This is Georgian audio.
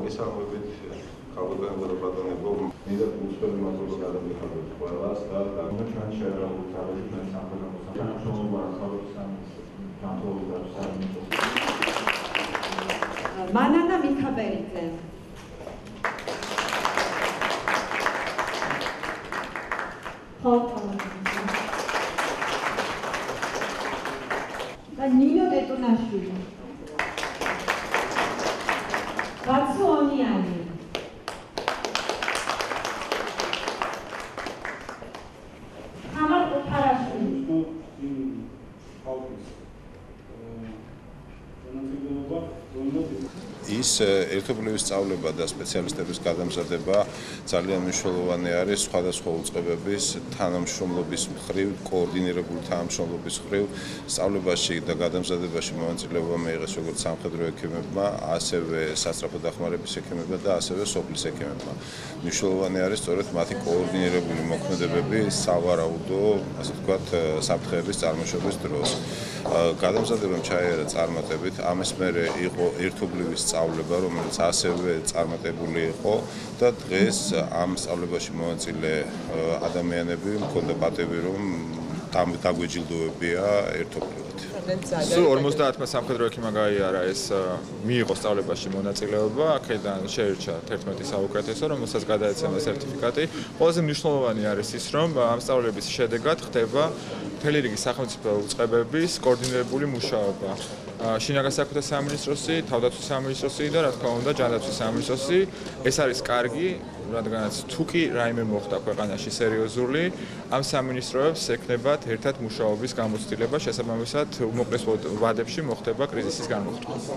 მოგესალმებით ქალბატონებო ბატონებო, მინდა უცხოელი მადლობა გადამიხადოთ ყველას და ჩვენ შეერაუხოთ თავისი ჩვენ სამხედრო თანამშრომლობა მანანა მიქაბერიძე. და ნინო დეტუნაშვილი. გაცო ონიანი. ამარ ყუთარაშვილი. ის ერთობლივი სწავლება და სპეციალისტების გადამზადება ძალიან მნიშვნელოვანი არის სხვადასხვა უწყებების თანამშრომლობის მხრივ, კოორდინირებული თანამშრომლობის მხრივ სწავლებაში და გადამზადებაში მონაწილეობა მიიღეს როგორც სამხედრო ექიმებმა, ასევე სასწრაფო დახმარების ექიმებმა და ასევე სოფლის ექიმებმა. მნიშვნელოვანი არის სწორედ მათი კოორდინირებული მოქმედებები სავარაუდო, ასე ვთქვათ, საფრთხეების წარმოშობის დროს. გადამზადებამ ჩაიარა წარმატებით, ამის მერე იყო ერთობლივი სწავლება, რომელიც ასევე წარმატებული იყო და დღეს ამ სწავლებაში მონაწილე ადამიანები მქონდა პატივი, რომ დაგვეჯილდოვებია ერთობლივად. სულ 50-მა სამხედრო ექიმმა გაიარა ეს მიიღო სწავლებაში მონაწილეობა, აქედან შეირჩა 11 საუკეთესო, რომელსაც გადაეცემა სერტიფიკატი. ყველაზე მნიშვნელოვანი არის ის, რომ ამ სწავლების შედეგად ხდება მთელი რიგი სახელმწიფო უწყებების კოორდინირებული მუშაობა. შინაგან საქმეთა სამინისტროსი, თავდაცვის სამინისტროსი და რა თქმა უნდა ჯანდაცვის სამინისტროსი. ეს არის კარგი, რადგანაც თუკი რაიმე მოხდა ქვეყანაში სერიოზული, ამ სამინისტროებს ექნებათ ერთად მუშაობის გამოცდილება, შესაბამისად უმოკლეს ვადებში მოხდება კრიზისის გამოხატვა.